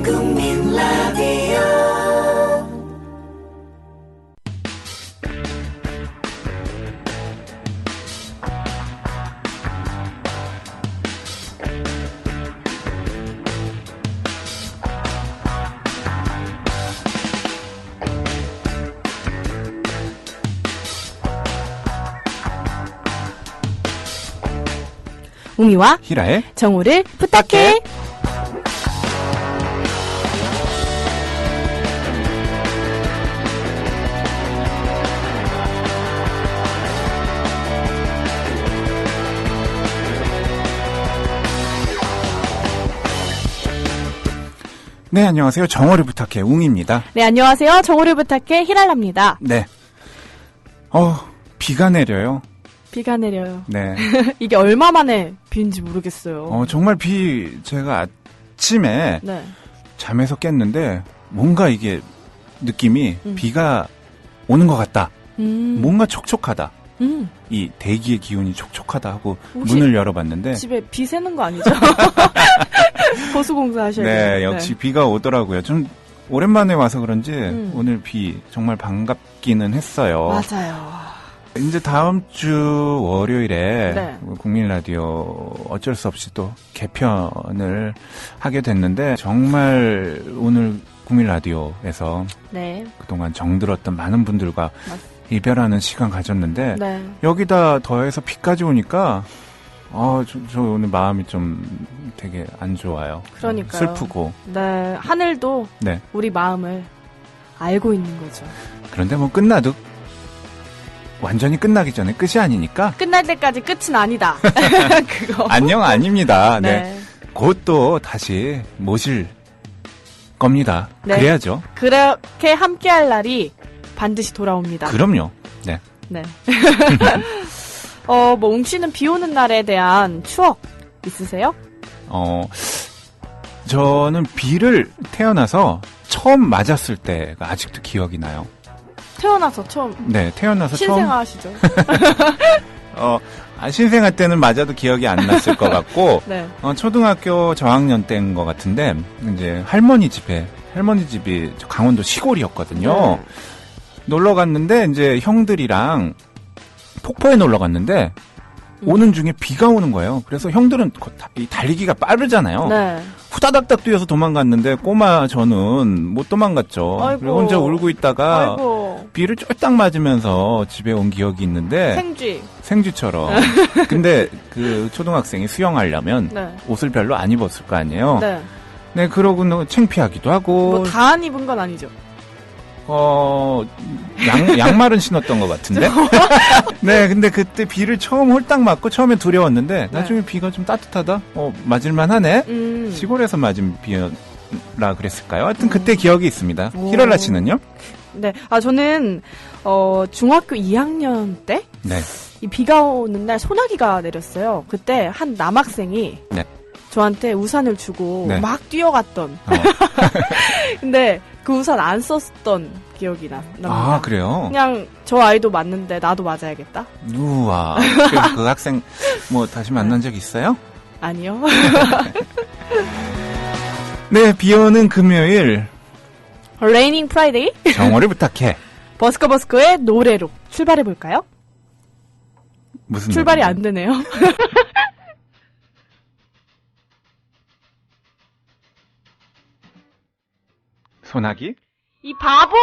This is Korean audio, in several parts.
국민 라디오 웅이와 히라의 정우를 부탁해. 네, 안녕하세요. 정어를 부탁해 웅입니다. 네, 안녕하세요. 정우를 부탁해 히랄라입니다. 네. 비가 내려요. 비가 내려요. 네. 이게 얼마 만에 비인지 모르겠어요. 정말 제가 아침에 네. 잠에서 깼는데 뭔가 이게 느낌이 비가 오는 것 같다. 뭔가 촉촉하다. 이 대기의 기운이 촉촉하다 하고 문을 열어봤는데 집에 비 새는 거 아니죠? 보수공사 하셔야 돼요. 네, 역시 비가 오더라고요. 좀 오랜만에 와서 그런지 오늘 비 정말 반갑기는 했어요. 맞아요. 이제 다음 주 월요일에 네. 국민 라디오 어쩔 수 없이 또 개편을 하게 됐는데 정말 오늘 국민 라디오에서 네. 그동안 정들었던 많은 분들과 이별하는 시간 가졌는데 네. 여기다 더해서 비까지 오니까 저 오늘 마음이 좀 되게 안 좋아요. 그러니까요. 슬프고. 네. 하늘도 네. 우리 마음을 알고 있는 거죠. 그런데 뭐 끝나도 완전히 끝나기 전에 끝이 아니니까. 끝날 때까지 끝은 아니다. 그거. 안녕 아닙니다. 네. 네. 곧 또 다시 모실 겁니다. 네. 그래야죠. 그렇게 함께할 날이 반드시 돌아옵니다. 그럼요. 네. 네. 뭐 웅씨는 비 오는 날에 대한 추억 있으세요? 저는 비를 태어나서 처음 맞았을 때가 아직도 기억이 나요. 태어나서 처음. 네, 태어나서 신생아시죠? 신생아 때는 맞아도 기억이 안 났을 것 같고, 네. 초등학교 저학년 때인 것 같은데, 이제 할머니 집이 강원도 시골이었거든요. 네. 놀러 갔는데, 이제 형들이랑 폭포에 놀러 갔는데, 오는 중에 비가 오는 거예요. 그래서 형들은 달리기가 빠르잖아요. 네. 후다닥닥 뛰어서 도망갔는데 꼬마 저는 못 도망갔죠. 아이고. 그리고 혼자 울고 있다가 아이고. 비를 쫄딱 맞으면서 집에 온 기억이 있는데 생쥐처럼. 근데 그 초등학생이 수영하려면 네. 옷을 별로 안 입었을 거 아니에요. 네. 네, 그러고 창피하기도 하고. 뭐 다 안 입은 건 아니죠. 양말은 신었던 것 같은데. 네, 근데 그때 비를 처음 홀딱 맞고 처음에 두려웠는데 나중에 비가 좀 따뜻하다. 맞을만 하네. 시골에서 맞은 비라 그랬을까요? 하여튼 그때 기억이 있습니다. 히랄라 씨는요? 네. 저는 중학교 2학년 때 네. 이 비가 오는 날 소나기가 내렸어요. 그때 한 남학생이 네. 저한테 우산을 주고 네. 막 뛰어갔던. 근데 그 우산 안 썼던 기억이 납니다. 아, 그래요? 그냥 저 아이도 맞는데 나도 맞아야겠다. 우와. 그래서 그 학생 다시 만난 적 있어요? 아니요. 네, 비 오는 금요일. Raining Friday. 정어를 부탁해. 버스커버스커의 노래로 출발해볼까요? 무슨 출발이 노래인가요? 안 되네요. 소나기? 이 바보!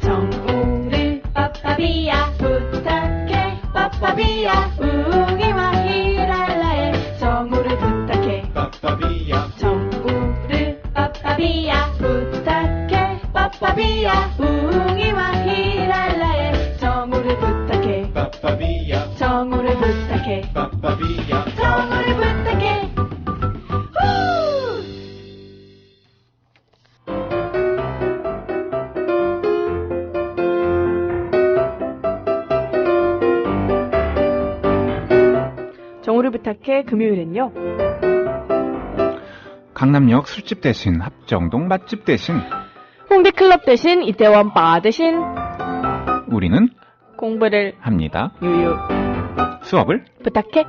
정우를 빠빠비야 부탁해 빠빠비야 웅이와 히랄라의 정우를 부탁해 빠빠비야 정우를 빠빠비야 부탁해 빠빠비야 웅이와 히랄라의 정우를 부탁해 빠빠비야 정우를 부탁해 빠빠비야 정우를 부탁해 후! 정오를 부탁해 금요일엔요. 강남역 술집 대신 합정동 맛집 대신 홍대클럽 대신 이태원 바 대신 우리는 공부를 합니다. 유유 수업을 부탁해.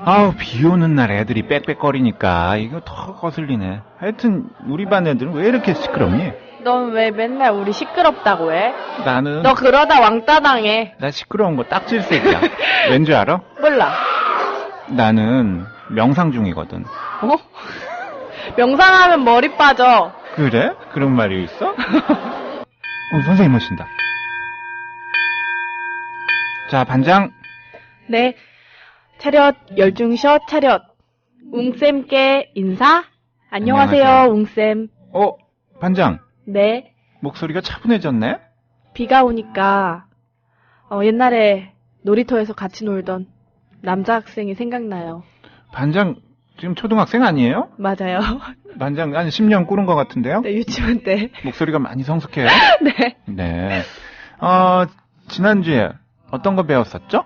아우, 비 오는 날 애들이 빽빽거리니까 이거 더 거슬리네. 하여튼 우리 반 애들은 왜 이렇게 시끄럽니? 넌 왜 맨날 우리 시끄럽다고 해? 나는 너 그러다 왕따 당해. 나 시끄러운 거 딱 질색이야. 왠지 알아? 몰라. 나는 명상 중이거든. 어? 명상하면 머리 빠져. 그래? 그런 말이 있어? 선생님 오신다. 자, 반장. 네. 차렷, 열중샷, 차렷. 웅쌤께 인사? 안녕하세요, 안녕하세요. 웅쌤. 반장. 네. 목소리가 차분해졌네? 비가 오니까, 옛날에 놀이터에서 같이 놀던 남자 학생이 생각나요. 반장, 지금 초등학생 아니에요? 맞아요. 반장, 한 10년 꾸른 것 같은데요? 네, 유치원 때. 목소리가 많이 성숙해요? 네. 네. 지난주에 어떤 거 배웠었죠?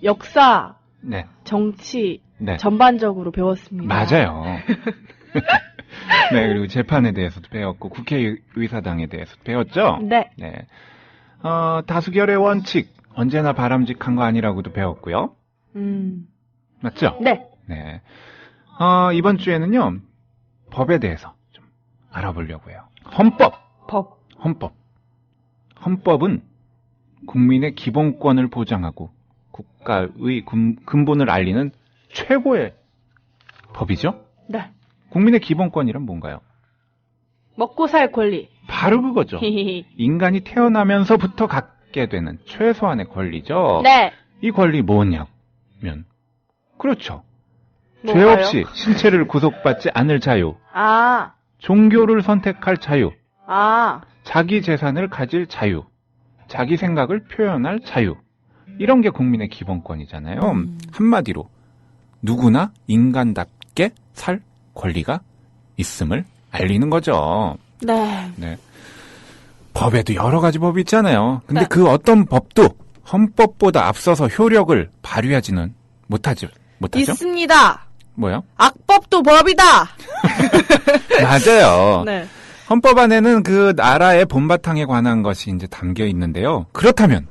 역사, 네. 정치, 네. 전반적으로 배웠습니다. 맞아요. 네, 그리고 재판에 대해서도 배웠고, 국회의사당에 대해서도 배웠죠? 네. 네. 다수결의 원칙, 언제나 바람직한 거 아니라고도 배웠고요. 맞죠? 네. 네. 이번 주에는요, 법에 대해서 좀 알아보려고 해요. 헌법. 헌법은 국민의 기본권을 보장하고 국가의 근본을 알리는 최고의 법이죠? 네. 국민의 기본권이란 뭔가요? 먹고 살 권리. 바로 그거죠. 인간이 태어나면서부터 갖게 되는 최소한의 권리죠. 네. 이 권리 뭐냐면, 그렇죠. 죄 뭔가요? 없이 신체를 구속받지 않을 자유, 아, 종교를 선택할 자유, 아, 자기 재산을 가질 자유, 자기 생각을 표현할 자유. 이런 게 국민의 기본권이잖아요. 한마디로 누구나 인간답게 살 권리가 있음을 알리는 거죠. 네. 네. 법에도 여러 가지 법이 있잖아요. 근데 네. 그 어떤 법도 헌법보다 앞서서 효력을 발휘하지는 못하죠. 있습니다. 뭐요? 악법도 법이다. 맞아요. 네. 헌법 안에는 그 나라의 본바탕에 관한 것이 이제 담겨 있는데요. 그렇다면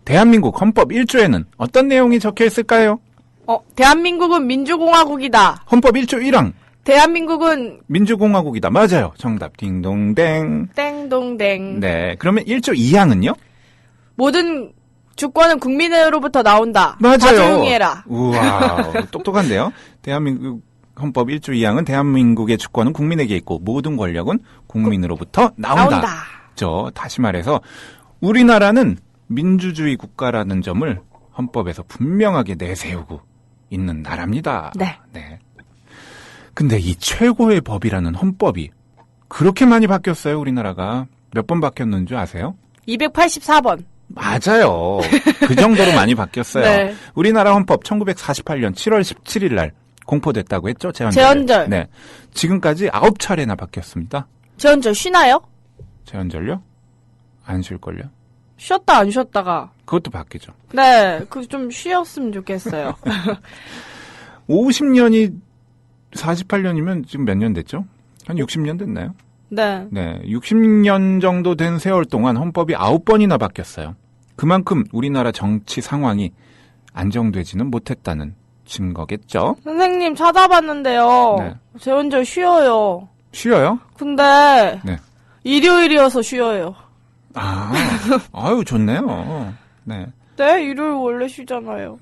대한민국 헌법 1조에는 어떤 내용이 적혀 있을까요? 대한민국은 민주공화국이다. 헌법 1조 1항. 대한민국은 민주공화국이다. 맞아요. 정답. 딩동댕. 땡동댕. 네. 그러면 1조 2항은요? 모든 주권은 국민으로부터 나온다. 맞아요. 다 조용히 해라. 우와. 똑똑한데요. 대한민국 헌법 1조 2항은 대한민국의 주권은 국민에게 있고 모든 권력은 국민으로부터 나온다. 다시 말해서 우리나라는 민주주의 국가라는 점을 헌법에서 분명하게 내세우고 있는 나라입니다. 네. 네. 근데 이 최고의 법이라는 헌법이 그렇게 많이 바뀌었어요, 우리나라가. 몇 번 바뀌었는 줄 아세요? 284번. 맞아요. 그 정도로 많이 바뀌었어요. 네. 우리나라 헌법 1948년 7월 17일 날 공포됐다고 했죠? 제헌절. 네. 지금까지 9차례나 바뀌었습니다. 제헌절 쉬나요? 제헌절요? 안 쉴걸요? 쉬었다 안 쉬었다가. 그것도 바뀌죠. 네. 좀 쉬었으면 좋겠어요. 50년이 48년이면 지금 몇 년 됐죠? 한 60년 됐나요? 네. 네. 60년 정도 된 세월 동안 헌법이 9번이나 바뀌었어요. 그만큼 우리나라 정치 상황이 안정되지는 못했다는 증거겠죠? 선생님 찾아봤는데요. 네. 제헌절 쉬어요. 쉬어요? 근데 네. 일요일이어서 쉬어요. 아유, 좋네요. 네. 네, 일요일 원래 쉬잖아요.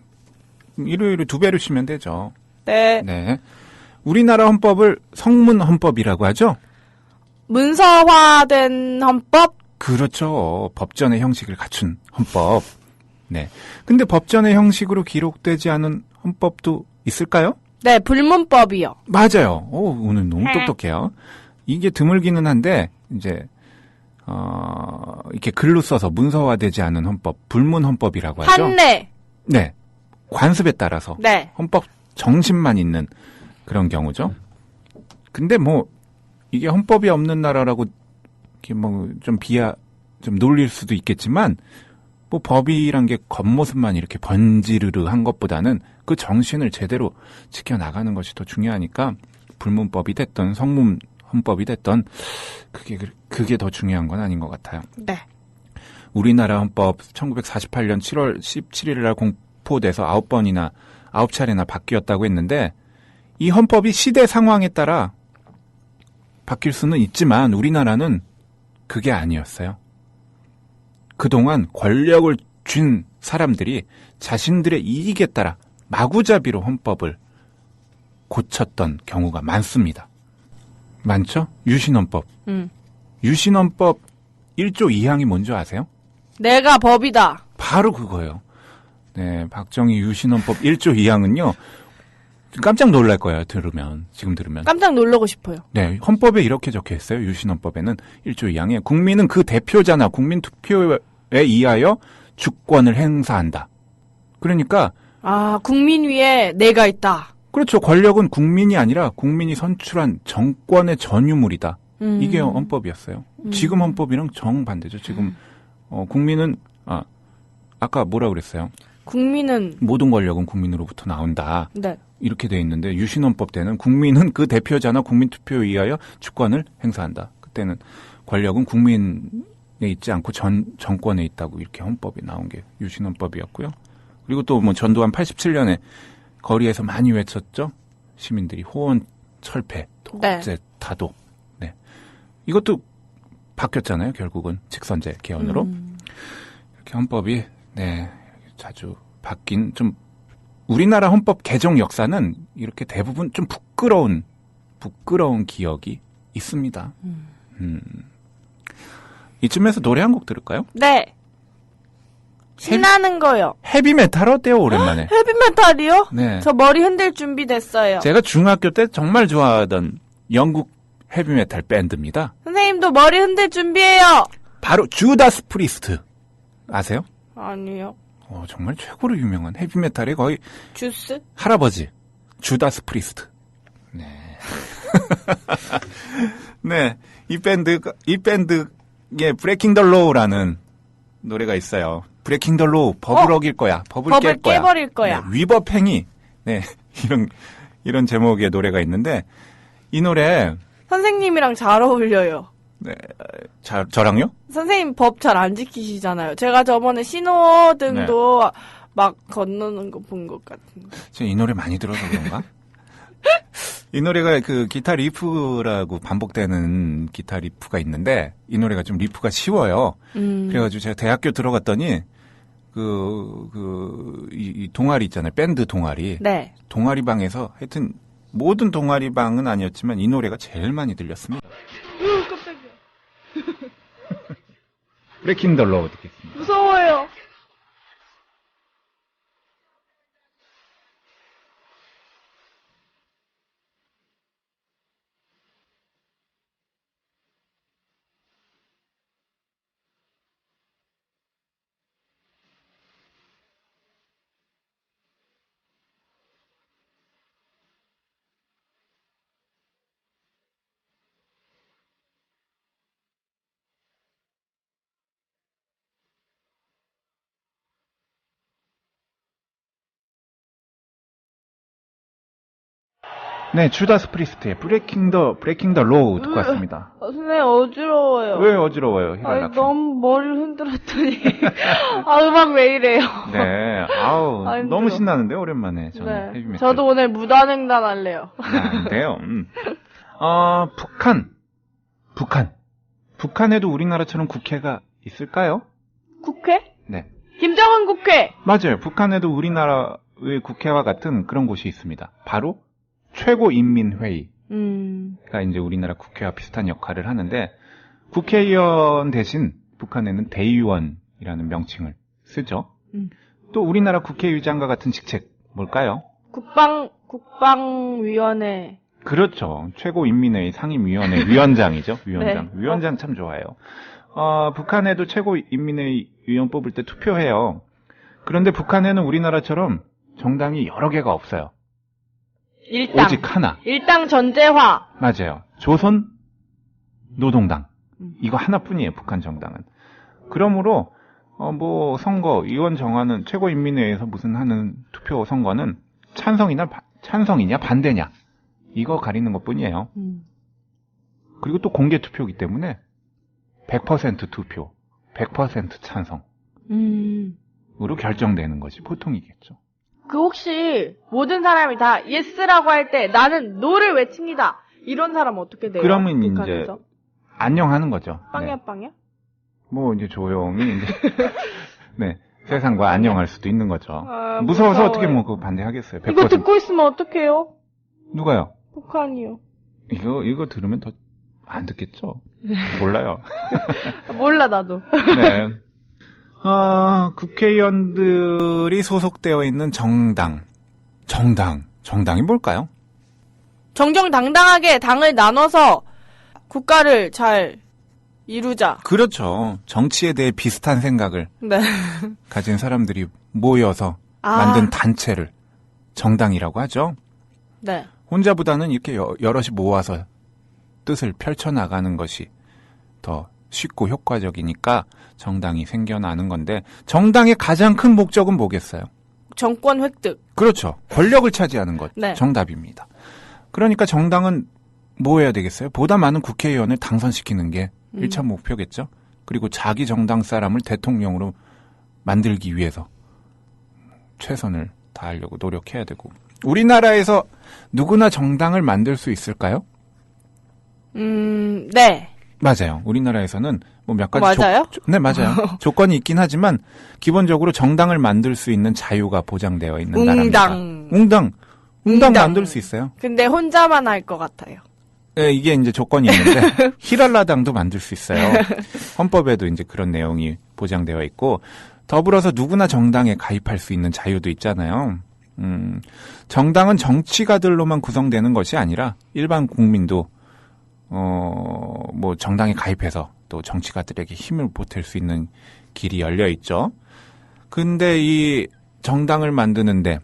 일요일에 2배로 쉬면 되죠. 네. 네. 우리나라 헌법을 성문 헌법이라고 하죠? 문서화된 헌법? 그렇죠. 법전의 형식을 갖춘 헌법. 네. 근데 법전의 형식으로 기록되지 않은 헌법도 있을까요? 네, 불문법이요. 맞아요. 오늘 너무 똑똑해요. 이게 드물기는 한데, 이제, 이렇게 글로 써서 문서화되지 않은 헌법, 불문 헌법이라고 하죠. 판례. 네. 관습에 따라서. 네. 헌법 정신만 있는 그런 경우죠. 근데 뭐 이게 헌법이 없는 나라라고 이렇게 뭐 좀 놀릴 수도 있겠지만 뭐 법이란 게 겉모습만 이렇게 번지르르한 것보다는 그 정신을 제대로 지켜나가는 것이 더 중요하니까 불문법이 됐던 성문 헌법이 됐던 그게 더 중요한 건 아닌 것 같아요. 네. 우리나라 헌법 1948년 7월 17일 날 공포돼서 9차례나 바뀌었다고 했는데 이 헌법이 시대 상황에 따라 바뀔 수는 있지만 우리나라는 그게 아니었어요. 그동안 권력을 쥔 사람들이 자신들의 이익에 따라 마구잡이로 헌법을 고쳤던 경우가 많습니다. 많죠? 유신헌법. 유신헌법 1조 2항이 뭔지 아세요? 내가 법이다. 바로 그거예요. 네, 박정희 유신헌법 1조 2항은요. 깜짝 놀랄 거예요. 지금 들으면. 깜짝 놀라고 싶어요. 네, 헌법에 이렇게 적혀 있어요. 유신헌법에는 1조 2항에 국민은 그 대표자나 국민 투표에 의하여 주권을 행사한다. 그러니까 국민 위에 내가 있다. 그렇죠. 권력은 국민이 아니라 국민이 선출한 정권의 전유물이다. 이게 헌법이었어요. 지금 헌법이랑 정반대죠. 지금 국민은 아까 뭐라 그랬어요? 국민은 모든 권력은 국민으로부터 나온다. 네. 이렇게 돼 있는데 유신헌법 때는 국민은 그 대표자나 국민 투표에 의하여 주권을 행사한다. 그때는 권력은 국민에 있지 않고 정권에 있다고 이렇게 헌법이 나온 게 유신헌법이었고요. 그리고 또 뭐 전두환 87년에 거리에서 많이 외쳤죠. 시민들이 호원 철폐, 독재, 다독. 네. 이것도 바뀌었잖아요. 결국은 직선제 개헌으로. 이렇게 헌법이 자주 바뀐 좀 우리나라 헌법 개정 역사는 이렇게 대부분 좀 부끄러운 기억이 있습니다. 이쯤에서 노래 한 곡 들을까요? 네. 신나는 거요. 헤비메탈 어때요, 오랜만에? 헤비메탈이요? 네. 저 머리 흔들 준비 됐어요. 제가 중학교 때 정말 좋아하던 영국 헤비메탈 밴드입니다. 선생님도 머리 흔들 준비해요. 바로 주다스 프리스트. 아세요? 아니요. 정말 최고로 유명한 헤비메탈의 거의 주스? 할아버지. 주다스 프리스트. 네. 네. 이 밴드의 브레이킹 더 로우라는 노래가 있어요. 브레이킹 더 로우, 법을 어길 거야. 법을 깰 거야. 깨버릴 거야. 네, 위법행위. 네. 이런 제목의 노래가 있는데, 이 노래. 선생님이랑 잘 어울려요. 네. 저랑요? 선생님 법 잘 안 지키시잖아요. 제가 저번에 신호등도 막 건너는 거 본 것 같은데. 제가 이 노래 많이 들어서 그런가? 이 노래가 그 기타 리프라고 반복되는 기타 리프가 있는데, 이 노래가 좀 리프가 쉬워요. 그래가지고 제가 대학교 들어갔더니, 이 동아리 있잖아요. 밴드 동아리. 네. 동아리 방에서 하여튼 모든 동아리 방은 아니었지만 이 노래가 제일 많이 들렸습니다. 깜짝이야. 브레이킹 더 로우 듣겠습니다. 무서워요. 네, 주다스 프리스트의 브레이킹 더 로우 듣고 왔습니다. 선생님 어지러워요. 왜 어지러워요? 너무 머리를 흔들었더니 음악 왜 이래요? 네, 너무 신나는데 오랜만에 저는 네. 헤비메탈. 저도 오늘 무단횡단 할래요. 안 돼요. 북한에도 우리나라처럼 국회가 있을까요? 국회? 네. 김정은 국회! 맞아요. 북한에도 우리나라의 국회와 같은 그런 곳이 있습니다. 바로 최고인민회의가 이제 우리나라 국회와 비슷한 역할을 하는데 국회의원 대신 북한에는 대의원이라는 명칭을 쓰죠. 또 우리나라 국회의장과 같은 직책 뭘까요? 국방위원회. 그렇죠. 최고인민회의 상임위원회 위원장이죠. 위원장. 네. 위원장 참 좋아해요. 북한에도 최고인민회의 위원 뽑을 때 투표해요. 그런데 북한에는 우리나라처럼 정당이 여러 개가 없어요. 일당. 오직 하나. 일당 전제화. 맞아요. 조선 노동당. 이거 하나뿐이에요, 북한 정당은. 그러므로 뭐 선거 의원 정하는 최고인민회의에서 무슨 하는 투표 선거는 찬성이냐 반대냐 이거 가리는 것뿐이에요. 그리고 또 공개 투표이기 때문에 100% 투표, 100% 찬성으로 결정되는 것이 보통이겠죠. 그 혹시 모든 사람이 다 yes라고 할 때 나는 no를 외칩니다. 이런 사람 어떻게 돼요? 그러면 북한에서? 이제 안녕하는 거죠. 빵야 네. 빵야? 뭐 이제 조용히 이제 네 세상과 안녕할 수도 있는 거죠. 아, 무서워서 무서워요. 어떻게 뭐 그거 반대하겠어요. 100%. 이거 듣고 있으면 어떡해요? 누가요? 북한이요. 이거 들으면 더 안 듣겠죠? 몰라요. 몰라 나도. 네. 국회의원들이 소속되어 있는 정당이 뭘까요? 정정당당하게 당을 나눠서 국가를 잘 이루자. 그렇죠. 정치에 대해 비슷한 생각을 네. 가진 사람들이 모여서 만든 단체를 정당이라고 하죠. 네. 혼자보다는 이렇게 여럿이 모아서 뜻을 펼쳐나가는 것이 더 쉽고 효과적이니까 정당이 생겨나는 건데 정당의 가장 큰 목적은 뭐겠어요? 정권 획득. 그렇죠. 권력을 차지하는 것. 네. 정답입니다. 그러니까 정당은 뭐 해야 되겠어요? 보다 많은 국회의원을 당선시키는 게 1차 목표겠죠. 그리고 자기 정당 사람을 대통령으로 만들기 위해서 최선을 다하려고 노력해야 되고. 우리나라에서 누구나 정당을 만들 수 있을까요? 네. 맞아요. 우리나라에서는 뭐 몇 가지 맞아요? 네, 맞아요. 조건이 있긴 하지만 기본적으로 정당을 만들 수 있는 자유가 보장되어 있는 나라입니다. 웅당 만들 수 있어요. 근데 혼자만 할 것 같아요. 네, 이게 이제 조건이 있는데 히랄라당도 만들 수 있어요. 헌법에도 이제 그런 내용이 보장되어 있고 더불어서 누구나 정당에 가입할 수 있는 자유도 있잖아요. 정당은 정치가들로만 구성되는 것이 아니라 일반 국민도 뭐 정당에 가입해서 또 정치가들에게 힘을 보탤 수 있는 길이 열려 있죠. 근데 이 정당을 만드는데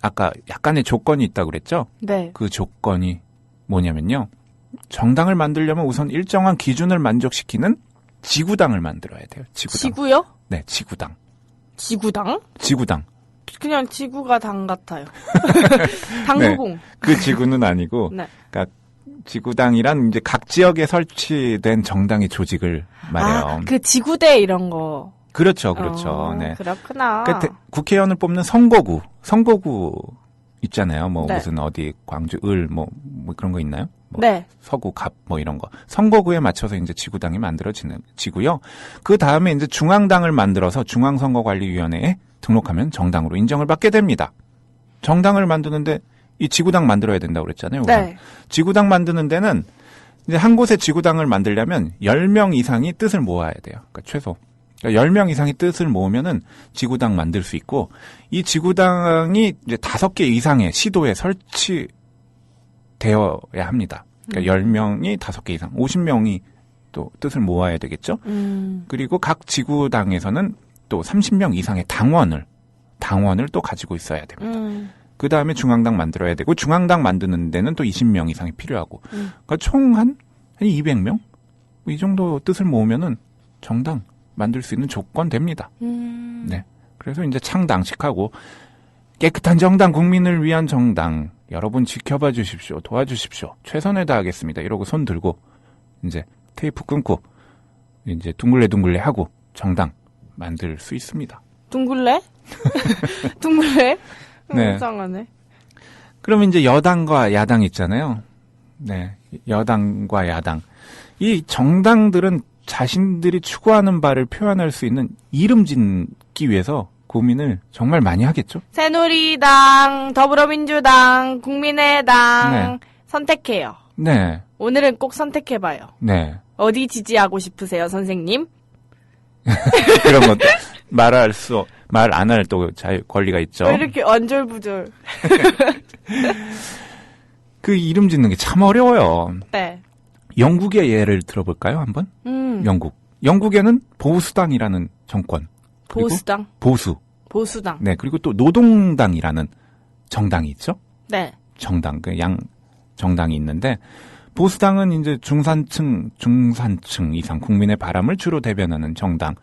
아까 약간의 조건이 있다고 그랬죠? 네. 그 조건이 뭐냐면요. 정당을 만들려면 우선 일정한 기준을 만족시키는 지구당을 만들어야 돼요. 지구당. 지구요? 네, 지구당. 지구당? 지구당. 그냥 지구가 당 같아요. 당구공. 네, 그 지구는 아니고 네. 그러니까 지구당이란 이제 각 지역에 설치된 정당의 조직을 말해요. 그 지구대 이런 거. 그렇죠. 네. 그렇구나. 그러니까 국회의원을 뽑는 선거구 있잖아요. 뭐 네. 무슨 어디 광주 뭐 그런 거 있나요? 뭐 네. 서구 갑 뭐 이런 거. 선거구에 맞춰서 이제 지구당이 만들어지는 지고요. 그 다음에 이제 중앙당을 만들어서 중앙선거관리위원회에 등록하면 정당으로 인정을 받게 됩니다. 정당을 만드는데 이 지구당 만들어야 된다고 그랬잖아요. 우선. 네. 지구당 만드는 데는 이제 한 곳에 지구당을 만들려면 10명 이상이 뜻을 모아야 돼요. 그러니까 최소. 그러니까 10명 이상이 뜻을 모으면은 지구당 만들 수 있고 이 지구당이 이제 5개 이상의 시도에 설치되어야 합니다. 그러니까 10명이 5개 이상, 50명이 또 뜻을 모아야 되겠죠. 그리고 각 지구당에서는 또 30명 이상의 당원을 또 가지고 있어야 됩니다. 그 다음에 중앙당 만들어야 되고 중앙당 만드는 데는 또 20명 이상이 필요하고 그러니까 총 한 200명? 이 정도 뜻을 모으면은 정당 만들 수 있는 조건 됩니다. 네. 그래서 이제 창당식하고 깨끗한 정당, 국민을 위한 정당 여러분 지켜봐 주십시오. 도와주십시오. 최선을 다하겠습니다. 이러고 손 들고 이제 테이프 끊고 이제 둥글레 하고 정당 만들 수 있습니다. 둥글레? 둥글레? 네. 이상하네. 그럼 이제 여당과 야당 있잖아요. 네. 여당과 야당. 이 정당들은 자신들이 추구하는 바를 표현할 수 있는 이름 짓기 위해서 고민을 정말 많이 하겠죠? 새누리당, 더불어민주당, 국민의당 네. 선택해요. 네. 오늘은 꼭 선택해봐요. 네. 어디 지지하고 싶으세요, 선생님? 그런 것도 말 안 할 또 권리가 있죠. 왜 이렇게 언졸부졸. 그 이름 짓는 게 참 어려워요. 네. 영국의 예를 들어볼까요, 한번? 영국에는 보수당이라는 정권. 그리고 보수당. 보수당. 보수당. 네, 그리고 또 노동당이라는 정당이 있죠. 네. 정당, 그 양 정당이 있는데 보수당은 이제 중산층 이상 국민의 바람을 주로 대변하는 정당.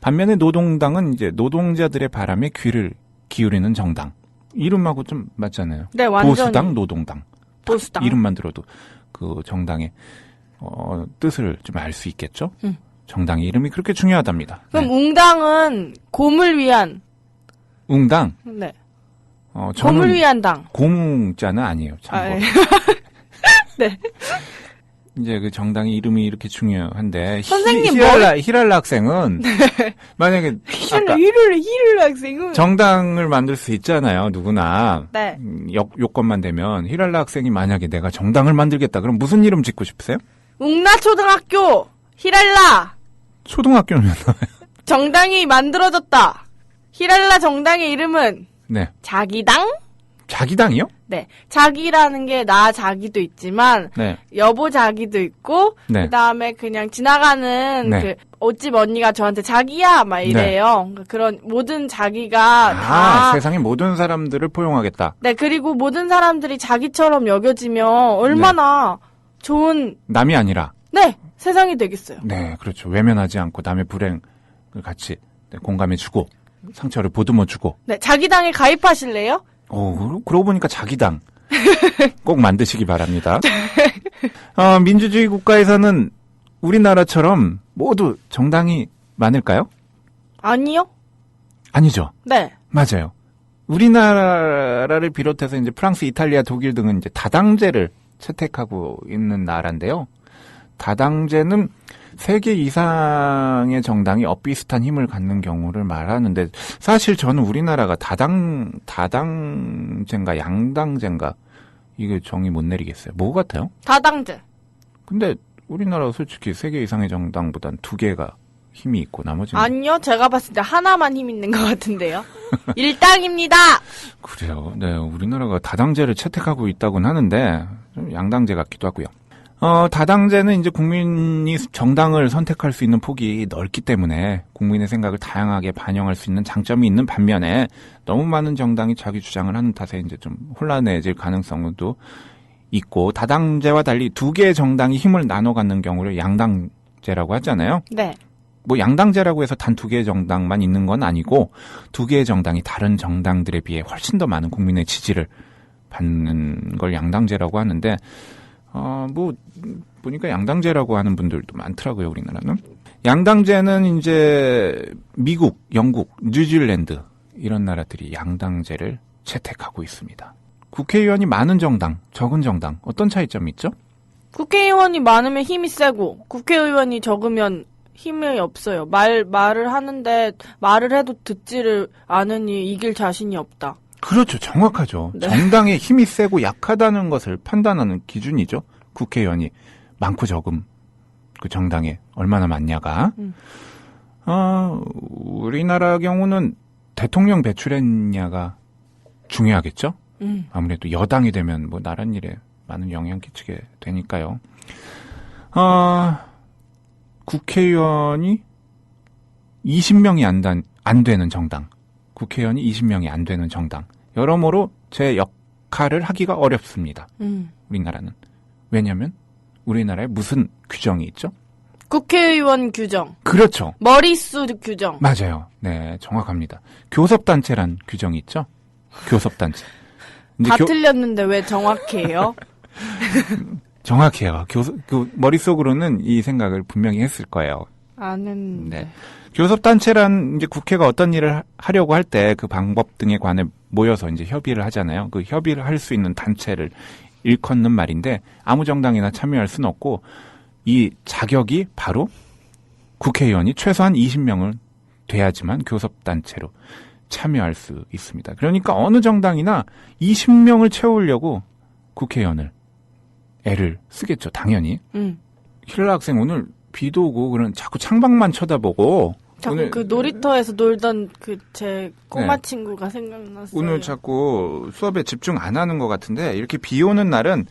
반면에 노동당은 이제 노동자들의 바람에 귀를 기울이는 정당. 이름하고 좀 맞잖아요. 네, 완전히. 보수당, 노동당. 보수당. 이름만 들어도 그 정당의 뜻을 좀 알 수 있겠죠. 정당의 이름이 그렇게 중요하답니다. 그럼 네. 웅당은 곰을 위한. 웅당. 네. 저는 곰을 위한 당. 고무자는 아니에요. 참고로. 예. 네. 이제 그 정당의 이름이 이렇게 중요한데 선생님 히랄라 학생은 만약에 아까 히를 학생은 정당을 만들 수 있잖아요. 누구나 네. 요건만 되면 히랄라 학생이 만약에 내가 정당을 만들겠다. 그럼 무슨 이름 짓고 싶으세요? 웅나초등학교 히랄라 초등학교면 정당이 만들어졌다. 히랄라 정당의 이름은 네. 자기당? 자기당이요? 네. 자기라는 게 나 자기도 있지만 네. 여보 자기도 있고 네. 그다음에 그냥 지나가는 네. 그 옷집 언니가 저한테 자기야 막 이래요. 그러니까 그런 모든 자기가 다 세상의 모든 사람들을 포용하겠다. 네, 그리고 모든 사람들이 자기처럼 여겨지면 얼마나 좋은 남이 아니라. 네, 세상이 되겠어요. 네, 그렇죠. 외면하지 않고 남의 불행을 같이 공감해주고 상처를 보듬어주고. 네, 자기당에 가입하실래요? 그러고 보니까 자기당 꼭 만드시기 바랍니다. 민주주의 국가에서는 우리나라처럼 모두 정당이 많을까요? 아니요. 아니죠. 네. 맞아요. 우리나라를 비롯해서 이제 프랑스, 이탈리아, 독일 등은 이제 다당제를 채택하고 있는 나라인데요. 다당제는 3개 이상의 정당이 엇비슷한 힘을 갖는 경우를 말하는데 사실 저는 우리나라가 다당제인가 양당제인가 이게 정의 못 내리겠어요. 뭐 같아요? 다당제. 근데 우리나라 솔직히 3개 이상의 정당보단 2개가 힘이 있고 나머지는 아니요. 제가 봤을 때 하나만 힘 있는 것 같은데요. 일당입니다. 그래요. 네, 우리나라가 다당제를 채택하고 있다고는 하는데 좀 양당제 같기도 하고요. 다당제는 이제 국민이 정당을 선택할 수 있는 폭이 넓기 때문에 국민의 생각을 다양하게 반영할 수 있는 장점이 있는 반면에 너무 많은 정당이 자기 주장을 하는 탓에 이제 좀 혼란해질 가능성도 있고 다당제와 달리 2개의 정당이 힘을 나눠 갖는 경우를 양당제라고 하잖아요. 네. 뭐 양당제라고 해서 단 2개의 정당만 있는 건 아니고 2개의 정당이 다른 정당들에 비해 훨씬 더 많은 국민의 지지를 받는 걸 양당제라고 하는데 뭐 보니까 양당제라고 하는 분들도 많더라고요, 우리나라는. 양당제는 이제 미국, 영국, 뉴질랜드 이런 나라들이 양당제를 채택하고 있습니다. 국회의원이 많은 정당, 적은 정당 어떤 차이점이 있죠? 국회의원이 많으면 힘이 세고 국회의원이 적으면 힘이 없어요. 말을 하는데 말을 해도 듣지를 않으니 이길 자신이 없다. 그렇죠. 정확하죠. 네. 정당의 힘이 세고 약하다는 것을 판단하는 기준이죠. 국회의원이 많고 적음. 그 정당에 얼마나 많냐가. 우리나라 경우는 대통령 배출했냐가 중요하겠죠. 아무래도 여당이 되면 뭐 나란 일에 많은 영향 끼치게 되니까요. 국회의원이 20명이 안 되는 정당. 국회의원이 20명이 안 되는 정당. 여러모로 제 역할을 하기가 어렵습니다. 우리나라는. 왜냐하면 우리나라에 무슨 규정이 있죠? 국회의원 규정. 그렇죠. 머릿수 규정. 맞아요. 네, 정확합니다. 교섭단체란 규정이 있죠? 교섭단체. 다 틀렸는데 왜 정확해요? 정확해요. 머릿속으로는 이 생각을 분명히 했을 거예요. 아는데. 네. 교섭단체란 이제 국회가 어떤 일을 하려고 할 때 그 방법 등에 관해 모여서 이제 협의를 하잖아요. 그 협의를 할 수 있는 단체를 일컫는 말인데 아무 정당이나 참여할 수는 없고 이 자격이 바로 국회의원이 최소한 20명을 돼야지만 교섭단체로 참여할 수 있습니다. 그러니까 어느 정당이나 20명을 채우려고 국회의원을 애를 쓰겠죠. 당연히. 힐라 학생 오늘 비도 오고 그런 자꾸 창밖만 쳐다보고 자꾸 오늘 그 놀이터에서 놀던 그 제 꼬마 네. 친구가 생각났어요. 오늘 자꾸 수업에 집중 안 하는 것 같은데 이렇게 비 오는 날은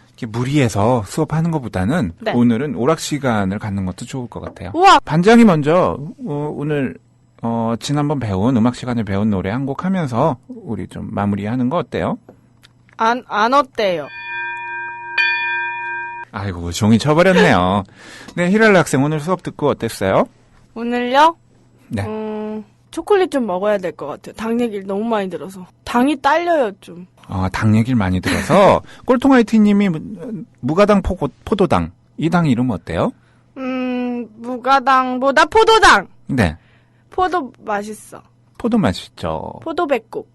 이렇게 무리해서 수업하는 것보다는 네. 오늘은 오락 시간을 갖는 것도 좋을 것 같아요. 우와. 반장이 먼저 오늘 지난번 배운 음악 시간에 배운 노래 한 곡 하면서 우리 좀 마무리하는 거 어때요? 안 어때요? 아이고, 종이 쳐버렸네요. 네, 히랄라 학생 오늘 수업 듣고 어땠어요? 오늘요? 네. 초콜릿 좀 먹어야 될 것 같아요. 당 얘기를 너무 많이 들어서. 당이 딸려요, 좀. 당 얘기를 많이 들어서 꼴통아이티님이 무가당 포도당 이 당 이름 어때요? 무가당보다 포도당! 네. 포도 맛있어. 포도 맛있죠. 포도 배꼽.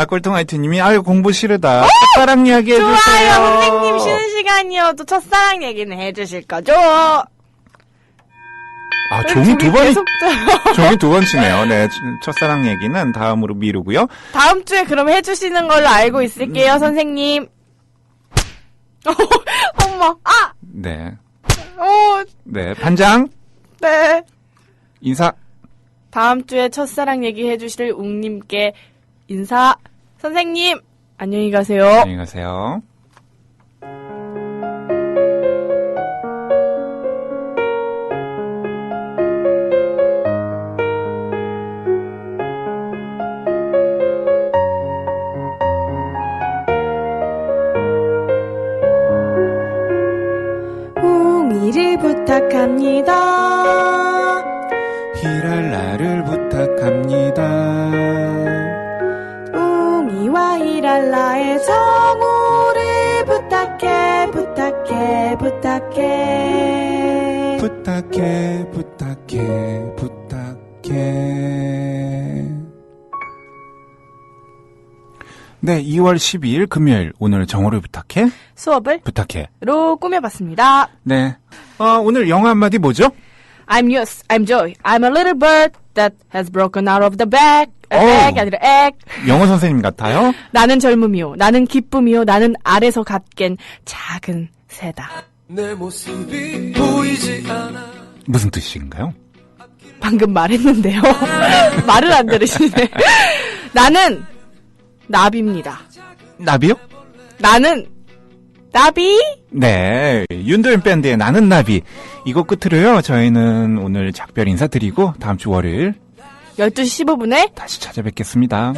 꼴통아이티님이 아유 공부 싫으다. 첫사랑 이야기 해주세요. 좋아요, 선생님 쉬는 시간이어도 첫사랑 얘기는 해주실 거죠? 종이 두 번, 계속 종이 두 번 치네요. 네, 첫사랑 얘기는 다음으로 미루고요. 다음 주에 그럼 해주시는 걸로 알고 있을게요, 선생님. 엄마, 네. 어, 네, 반장, 네. 인사. 다음 주에 첫사랑 얘기 해주실 웅님께 인사. 선생님, 안녕히 가세요. 안녕히 가세요. 웅이를 부탁합니다. 히랄라를 부탁합니다. 웅이와 히랄라의 성우를 부탁해. 네, 2월 12일 금요일 오늘 정오를 부탁해? 수업을 부탁해. 로 꾸며봤습니다. 네. 오늘 영어 한마디 뭐죠? I'm Yus, I'm Joy, I'm a little bird that has broken out of the bag. 어우. bag 아니라 egg. 영어 선생님 같아요? 나는 젊음이요, 나는 기쁨이요, 나는 알에서 갓깬 작은 새다. 내 모습이 보이지 않아. 무슨 뜻인가요? 방금 말했는데요. 말을 안 들으시네. 나는 나비입니다. 나비요? 나는 나비? 네, 윤도현 밴드의 나는 나비. 이거 끝으로요, 저희는 오늘 작별 인사드리고 다음 주 월요일 12시 15분에 다시 찾아뵙겠습니다.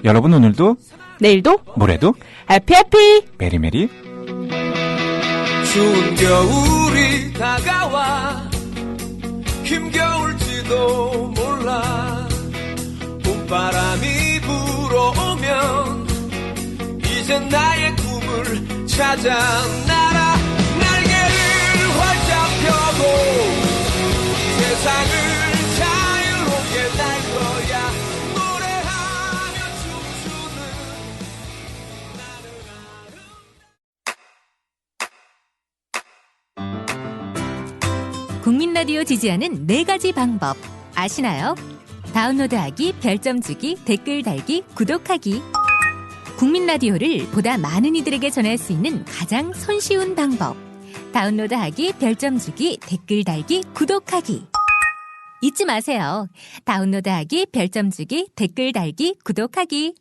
여러분 오늘도 내일도 모레도 해피 메리메리 추운 겨울이 다가와 힘겨울지도 몰라. 봄바람이 불어오면 이젠 나의 꿈을 찾아 날아. 날개를 활짝 펴고 세상을 자유롭게 날 거야. 노래하며 춤추는 국민 라디오 지지하는 4가지 방법 아시나요? 다운로드하기, 별점 주기, 댓글 달기, 구독하기. 국민 라디오를 보다 많은 이들에게 전할 수 있는 가장 손쉬운 방법. 다운로드하기, 별점 주기, 댓글 달기, 구독하기. 잊지 마세요. 다운로드하기, 별점 주기, 댓글 달기, 구독하기.